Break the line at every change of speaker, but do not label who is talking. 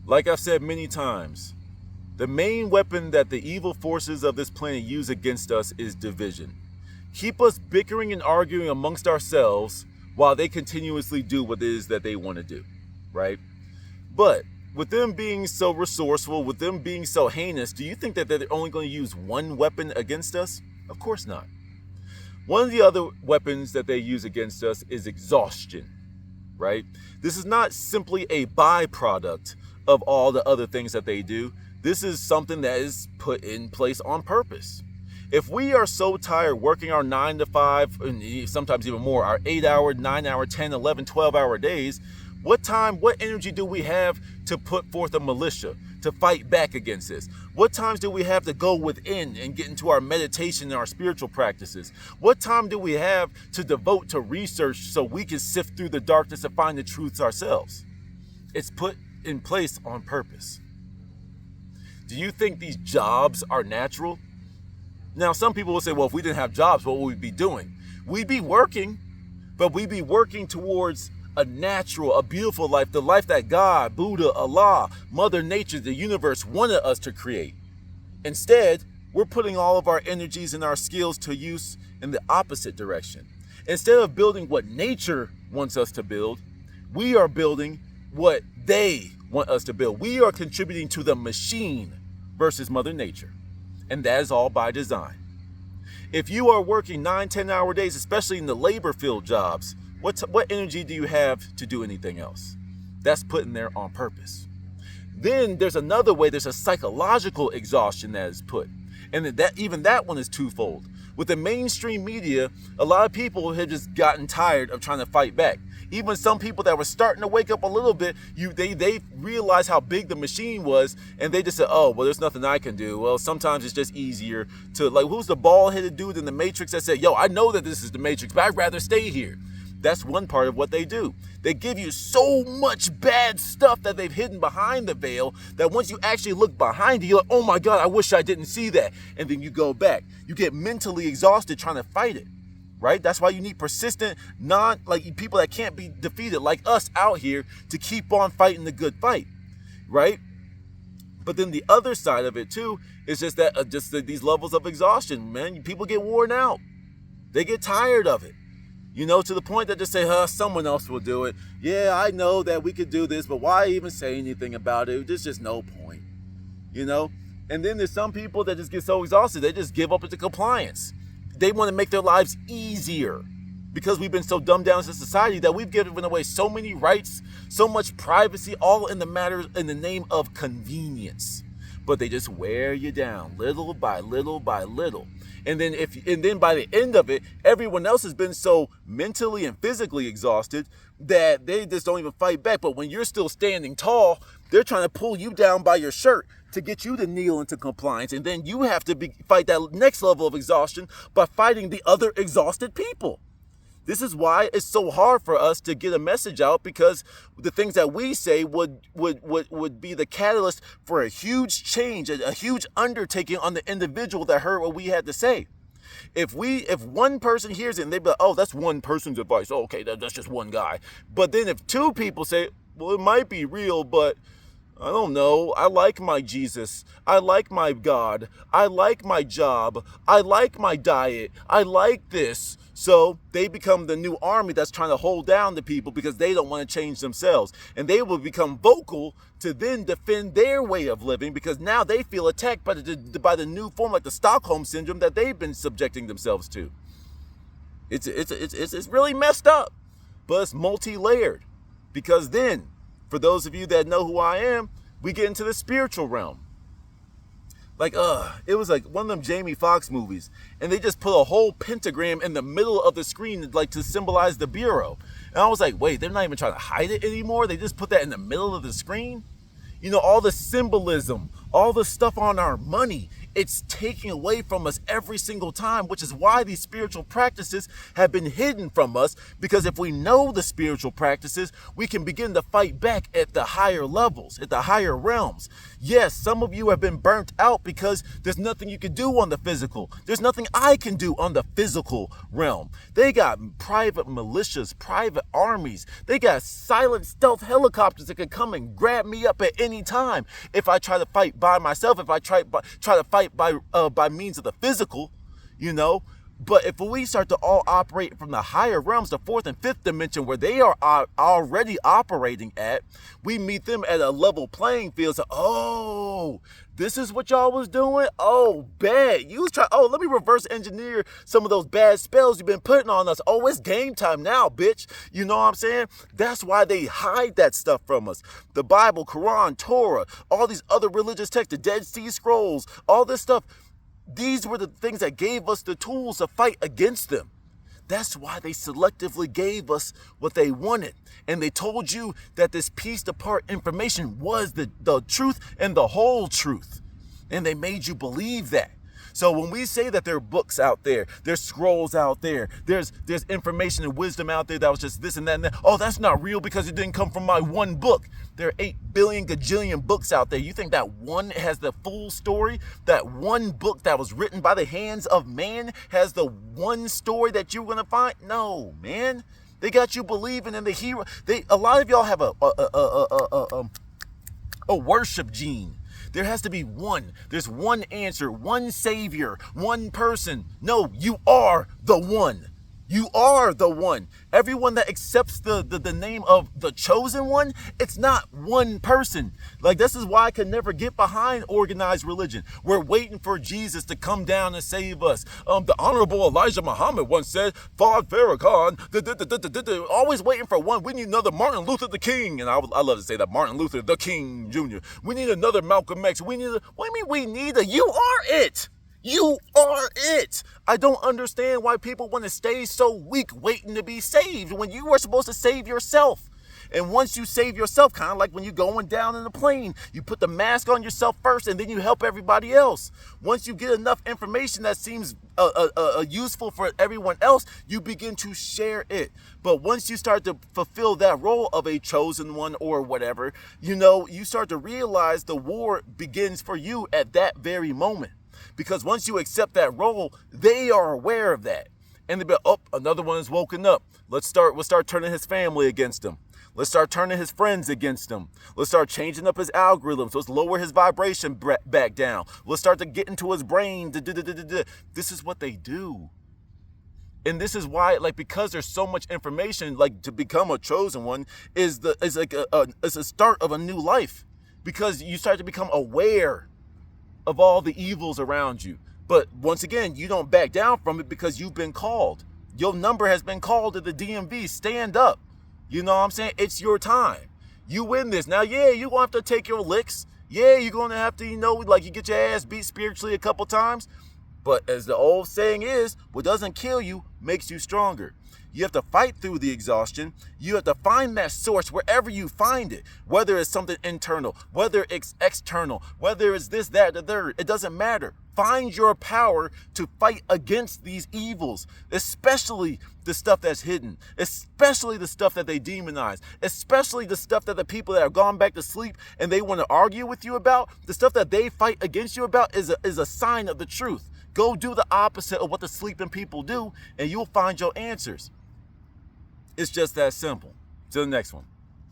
Like I've said many times, the main weapon that the evil forces of this planet use against us is division. Keep us bickering and arguing amongst ourselves while they continuously do what it is that they want to do, right? But with them being so resourceful, with them being so heinous, do you think that they're only going to use one weapon against us? Of course not. One of the other weapons that they use against us is exhaustion, right? This is not simply a byproduct of all the other things that they do. This is something that is put in place on purpose. If we are so tired working our 9 to 5, and sometimes even more, our 8-hour, 9-hour, 10, 11, 12-hour days, what energy do we have to put forth a militia, to fight back against this? What times do we have to go within and get into our meditation and our spiritual practices? What time do we have to devote to research so we can sift through the darkness and find the truths ourselves? It's put in place on purpose. Do you think these jobs are natural? Now, some people will say, well, if we didn't have jobs, what would we be doing? We'd be working, but we'd be working towards a natural, a beautiful life, the life that God, Buddha, Allah, Mother Nature, the universe wanted us to create. Instead, we're putting all of our energies and our skills to use in the opposite direction. Instead of building what nature wants us to build, we are building what they want us to build. We are contributing to the machine versus Mother Nature. And that is all by design. If you are working 9-10 hour days, especially in the labor field jobs, what energy do you have to do anything else? That's put in there on purpose. Then there's another way, there's a psychological exhaustion that is put. And that one is twofold. With the mainstream media, a lot of people have just gotten tired of trying to fight back. Even some people that were starting to wake up a little bit, they realized how big the machine was, and they just said, oh, well, there's nothing I can do. Well, sometimes it's just easier to, like, who's the bald-headed dude in the Matrix that said, yo, I know that this is the Matrix, but I'd rather stay here. That's one part of what they do. They give you so much bad stuff that they've hidden behind the veil that once you actually look behind it, you're like, oh my God, I wish I didn't see that. And then you go back. You get mentally exhausted trying to fight it, right? That's why you need persistent, people that can't be defeated like us out here to keep on fighting the good fight, right? But then the other side of it too is just that these levels of exhaustion, man. People get worn out. They get tired of it. To the point that just say, someone else will do it. Yeah, I know that we could do this, but why even say anything about it? There's just no point, And then there's some people that just get so exhausted, they just give up into compliance. They want to make their lives easier because we've been so dumbed down as a society that we've given away so many rights, so much privacy, all in the name of convenience. But they just wear you down little by little by little. And then by the end of it, everyone else has been so mentally and physically exhausted that they just don't even fight back. But when you're still standing tall, they're trying to pull you down by your shirt to get you to kneel into compliance. And then you have to fight that next level of exhaustion by fighting the other exhausted people. This is why it's so hard for us to get a message out, because the things that we say would be the catalyst for a huge change, a huge undertaking on the individual that heard what we had to say. If one person hears it and they be like, oh, that's one person's advice. Oh, okay, that's just one guy. But then if two people say, well, it might be real, but I don't know. I like my Jesus. I like my God. I like my job. I like my diet. I like this. So they become the new army that's trying to hold down the people because they don't want to change themselves. And they will become vocal to then defend their way of living because now they feel attacked by the new form, like the Stockholm syndrome that they've been subjecting themselves to. It's really messed up, but it's multi-layered. Because then, for those of you that know who I am, we get into the spiritual realm. It was like one of them Jamie Foxx movies, and they just put a whole pentagram in the middle of the screen, like to symbolize the bureau. And I was like, wait, they're not even trying to hide it anymore? They just put that in the middle of the screen? All the symbolism, all the stuff on our money, It's taking away from us every single time, which is why these spiritual practices have been hidden from us, because if we know the spiritual practices, we can begin to fight back at the higher levels, at the higher realms. Yes, some of you have been burnt out because there's nothing you can do on the physical. There's nothing I can do on the physical realm. They got private militias, private armies. They got silent stealth helicopters that can come and grab me up at any time if I try to fight by myself, if I try to fight by means of the physical, you know. But if we start to all operate from the higher realms, the fourth and fifth dimension, where they are already operating at, we meet them at a level playing field. So, oh, this is what y'all was doing? Oh, bad. You was trying, oh, let me reverse engineer some of those bad spells you've been putting on us. Oh, it's game time now, bitch. You know what I'm saying? That's why they hide that stuff from us. The Bible, Quran, Torah, all these other religious texts, the Dead Sea Scrolls, all this stuff. These were the things that gave us the tools to fight against them. That's why they selectively gave us what they wanted. And they told you that this pieced apart information was the truth and the whole truth. And they made you believe that. So when we say that there are books out there, there's scrolls out there, there's information and wisdom out there that was just this and that and that. Oh, that's not real because it didn't come from my one book. There are 8 billion gajillion books out there. You think that one has the full story? That one book that was written by the hands of man has the one story that you're going to find? No, man. They got you believing in the hero. A lot of y'all have a worship gene. There has to be one. There's one answer, one savior, one person. No, you are the one. You are the one. Everyone that accepts the name of the chosen one, it's not one person. Like, this is why I can never get behind organized religion. We're waiting for Jesus to come down and save us. The Honorable Elijah Muhammad once said, Fard Farrakhan, always waiting for one. We need another Martin Luther the King. And I love to say that, Martin Luther the King Jr. We need another Malcolm X. What do you mean we need a? You are it. You are it. I don't understand why people want to stay so weak waiting to be saved when you are supposed to save yourself. And once you save yourself, kind of like when you're going down in a plane, you put the mask on yourself first and then you help everybody else. Once you get enough information that seems useful for everyone else, you begin to share it. But once you start to fulfill that role of a chosen one or whatever, you start to realize the war begins for you at that very moment. Because once you accept that role, they are aware of that. And they'll be, oh, another one is woken up. We'll start turning his family against him. Let's start turning his friends against him. Let's start changing up his algorithms. Let's lower his vibration back down. Let's start to get into his brain. This is what they do. And this is why, because there's so much information, to become a chosen one is a start of a new life. Because you start to become aware of all the evils around you. But once again, you don't back down from it because you've been called. Your number has been called to the DMV. Stand up. You know what I'm saying? It's your time. You win this. Now, yeah, you're going to have to take your licks. Yeah, you're going to have to, you get your ass beat spiritually a couple times. But as the old saying is, what doesn't kill you makes you stronger. You have to fight through the exhaustion. You have to find that source wherever you find it, whether it's something internal, whether it's external, whether it's this, that, the third. It doesn't matter. Find your power to fight against these evils, especially the stuff that's hidden, especially the stuff that they demonize, especially the stuff that the people that have gone back to sleep and they want to argue with you about. The stuff that they fight against you about is a sign of the truth. Go do the opposite of what the sleeping people do, and you'll find your answers. It's just that simple. Till the next one.